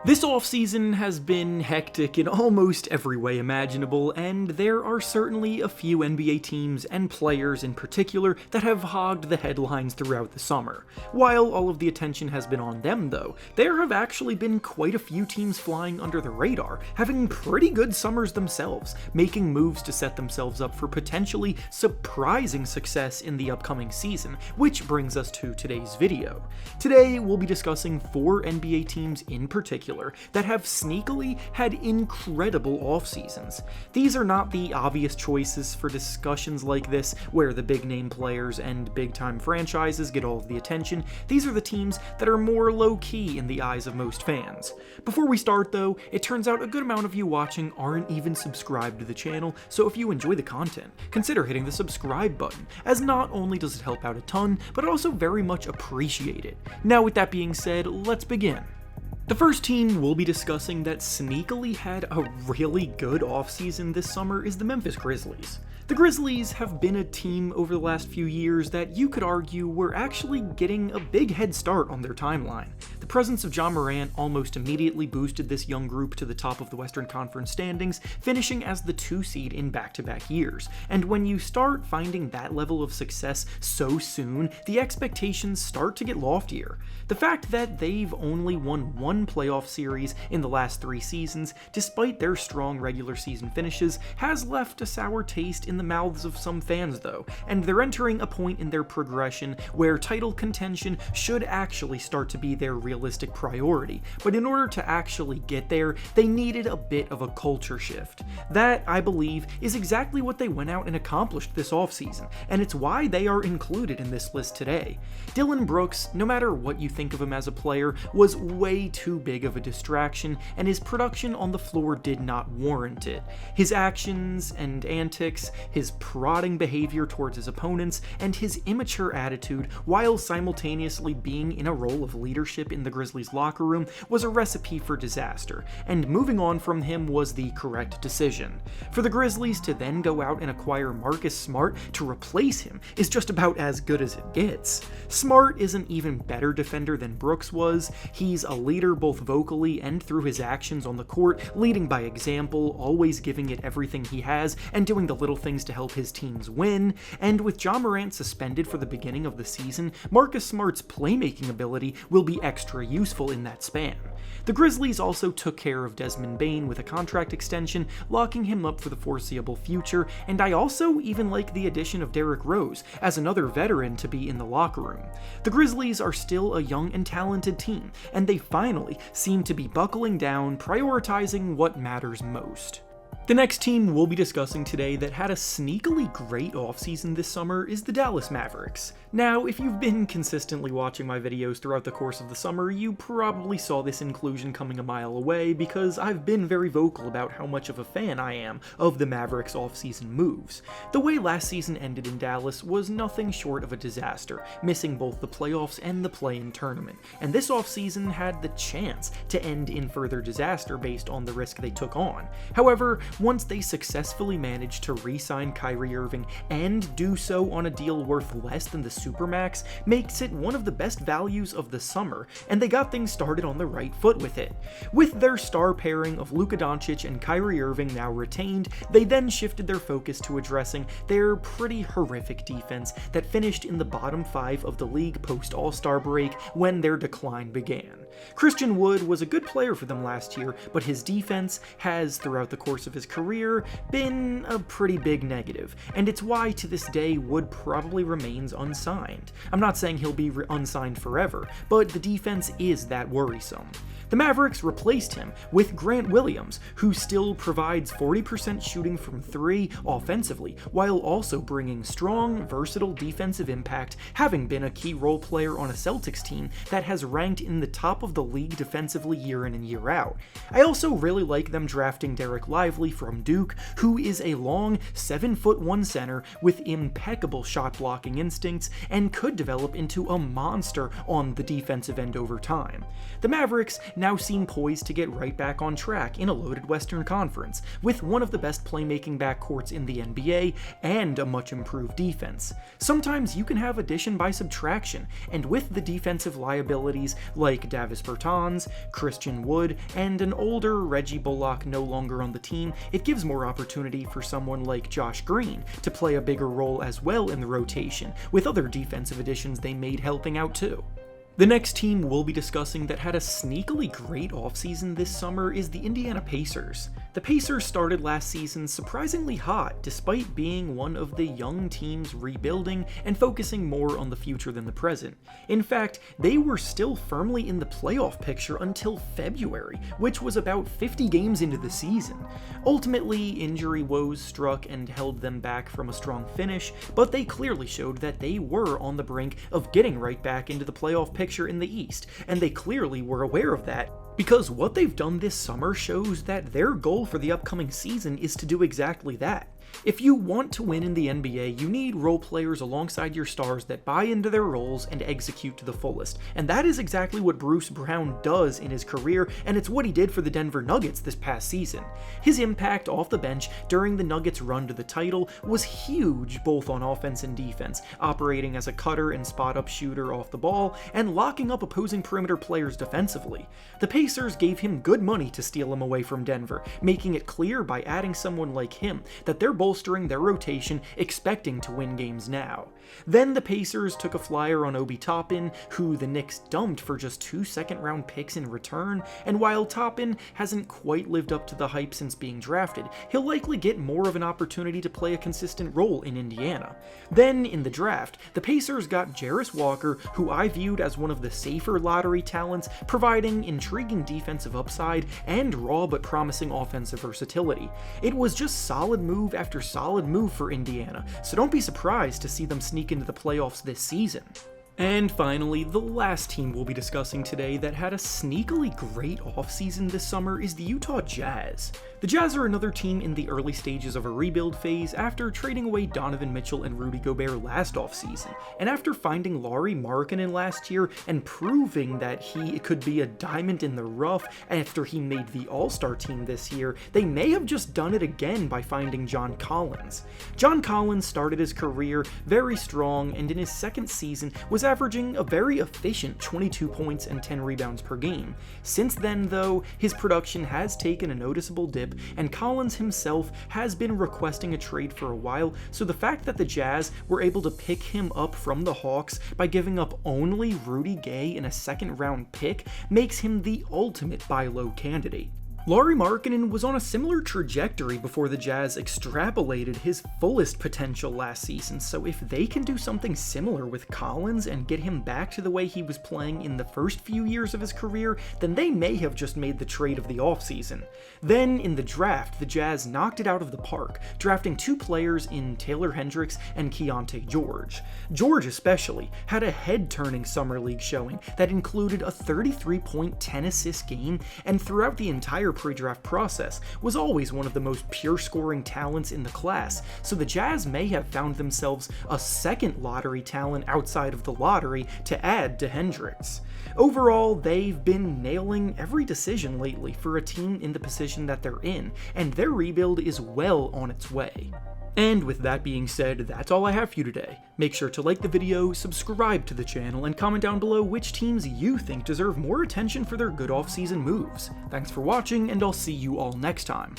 This offseason has been hectic in almost every way imaginable, and there are certainly a few NBA teams and players in particular that have hogged the headlines throughout the summer. While all of the attention has been on them though, there have actually been quite a few teams flying under the radar, having pretty good summers themselves, making moves to set themselves up for potentially surprising success in the upcoming season, which brings us to today's video. Today we'll be discussing 4 NBA teams in particular that have sneakily had incredible off-seasons. These are not the obvious choices for discussions like this, where the big-name players and big-time franchises get all of the attention. These are the teams that are more low-key in the eyes of most fans. Before we start though, it turns out a good amount of you watching aren't even subscribed to the channel, so if you enjoy the content, consider hitting the subscribe button, as not only does it help out a ton, but I also very much appreciate it. Now with that being said, let's begin. The first team we'll be discussing that sneakily had a really good offseason this summer is the Memphis Grizzlies. The Grizzlies have been a team over the last few years that you could argue were actually getting a big head start on their timeline. The presence of Morant almost immediately boosted this young group to the top of the Western Conference standings, finishing as the 2 seed in back-to-back years. And when you start finding that level of success so soon, the expectations start to get loftier. The fact that they've only won 1 playoff series in the last 3 seasons, despite their strong regular season finishes, has left a sour taste in the mouths of some fans though, and they're entering a point in their progression where title contention should actually start to be their realistic priority, but in order to actually get there, they needed a bit of a culture shift. That, I believe, is exactly what they went out and accomplished this offseason, and it's why they are included in this list today. Dillon Brooks, no matter what you think of him as a player, was way too big of a distraction, and his production on the floor did not warrant it. His actions and antics, his prodding behavior towards his opponents, and his immature attitude, while simultaneously being in a role of leadership in the Grizzlies locker room, was a recipe for disaster, and moving on from him was the correct decision. For the Grizzlies to then go out and acquire Marcus Smart to replace him is just about as good as it gets. Smart is an even better defender than Brooks was. He's a leader both vocally and through his actions on the court, leading by example, always giving it everything he has, and doing the little things to help his teams win. And with Morant suspended for the beginning of the season, Marcus Smart's playmaking ability will be extra useful in that span. The Grizzlies also took care of Desmond Bane with a contract extension, locking him up for the foreseeable future, and I also even like the addition of Derrick Rose as another veteran to be in the locker room. The Grizzlies are still a young and talented team, and they finally seem to be buckling down, prioritizing what matters most. The next team we'll be discussing today that had a sneakily great offseason this summer is the Dallas Mavericks. Now, if you've been consistently watching my videos throughout the course of the summer, you probably saw this inclusion coming a mile away because I've been very vocal about how much of a fan I am of the Mavericks offseason moves. The way last season ended in Dallas was nothing short of a disaster, missing both the playoffs and the play-in tournament, and this offseason had the chance to end in further disaster based on the risk they took on. However, once they successfully managed to re-sign Kyrie Irving and do so on a deal worth less than the Supermax, makes it one of the best values of the summer, and they got things started on the right foot with it. With their star pairing of Luka Doncic and Kyrie Irving now retained, they then shifted their focus to addressing their pretty horrific defense that finished in the bottom 5 of the league post-All-Star break when their decline began. Christian Wood was a good player for them last year, but his defense has, throughout the course of his career, been a pretty big negative, and it's why to this day Wood probably remains unsigned. I'm not saying he'll be unsigned forever, but the defense is that worrisome. The Mavericks replaced him with Grant Williams, who still provides 40% shooting from 3 offensively, while also bringing strong, versatile defensive impact, having been a key role player on a Celtics team that has ranked in the top of the league defensively year in and year out. I also really like them drafting Derek Lively from Duke, who is a long 7'1" center with impeccable shot blocking instincts and could develop into a monster on the defensive end over time. The Mavericks now seem poised to get right back on track in a loaded Western Conference, with one of the best playmaking backcourts in the NBA and a much improved defense. Sometimes you can have addition by subtraction, and with the defensive liabilities like Davis Davis Bertans, Christian Wood, and an older Reggie Bullock no longer on the team, it gives more opportunity for someone like Josh Green to play a bigger role as well in the rotation, with other defensive additions they made helping out too. The next team we'll be discussing that had a sneakily great offseason this summer is the Indiana Pacers. The Pacers started last season surprisingly hot, despite being one of the young teams rebuilding and focusing more on the future than the present. In fact, they were still firmly in the playoff picture until February, which was about 50 games into the season. Ultimately, injury woes struck and held them back from a strong finish, but they clearly showed that they were on the brink of getting right back into the playoff picture in the East, and they clearly were aware of that, because what they've done this summer shows that their goal for the upcoming season is to do exactly that. If you want to win in the NBA, you need role players alongside your stars that buy into their roles and execute to the fullest, and that is exactly what Bruce Brown does in his career, and it's what he did for the Denver Nuggets this past season. His impact off the bench during the Nuggets' run to the title was huge both on offense and defense, operating as a cutter and spot-up shooter off the ball, and locking up opposing perimeter players defensively. The Pacers gave him good money to steal him away from Denver, making it clear by adding someone like him that they're bolstering their rotation, expecting to win games now. Then the Pacers took a flyer on Obi Toppin, who the Knicks dumped for just 2 second-round picks in return, and while Toppin hasn't quite lived up to the hype since being drafted, he'll likely get more of an opportunity to play a consistent role in Indiana. Then, in the draft, the Pacers got Jarris Walker, who I viewed as one of the safer lottery talents, providing intriguing defensive upside and raw but promising offensive versatility. It was just solid move after solid move for Indiana, so don't be surprised to see them sneak into the playoffs this season. And finally, the last team we'll be discussing today that had a sneakily great offseason this summer is the Utah Jazz. The Jazz are another team in the early stages of a rebuild phase after trading away Donovan Mitchell and Rudy Gobert last offseason, and after finding Lauri Markkanen last year and proving that he could be a diamond in the rough after he made the All-Star team this year, they may have just done it again by finding John Collins. John Collins started his career very strong, and in his second season was averaging a very efficient 22 points and 10 rebounds per game. Since then, though, his production has taken a noticeable dip, and Collins himself has been requesting a trade for a while, so the fact that the Jazz were able to pick him up from the Hawks by giving up only Rudy Gay in a second-round pick makes him the ultimate buy low candidate. Lauri Markkanen was on a similar trajectory before the Jazz extrapolated his fullest potential last season, so if they can do something similar with Collins and get him back to the way he was playing in the first few years of his career, then they may have just made the trade of the offseason. Then, in the draft, the Jazz knocked it out of the park, drafting 2 players in Taylor Hendricks and Keontae George. George especially had a head-turning summer league showing that included a 33-point 10-assist game, and throughout the entire pre-draft process was always one of the most pure scoring talents in the class, so the Jazz may have found themselves a second lottery talent outside of the lottery to add to Hendricks. Overall, they've been nailing every decision lately for a team in the position that they're in, and their rebuild is well on its way. And with that being said, that's all I have for you today. Make sure to like the video, subscribe to the channel, and comment down below which teams you think deserve more attention for their good off-season moves. Thanks for watching, and I'll see you all next time.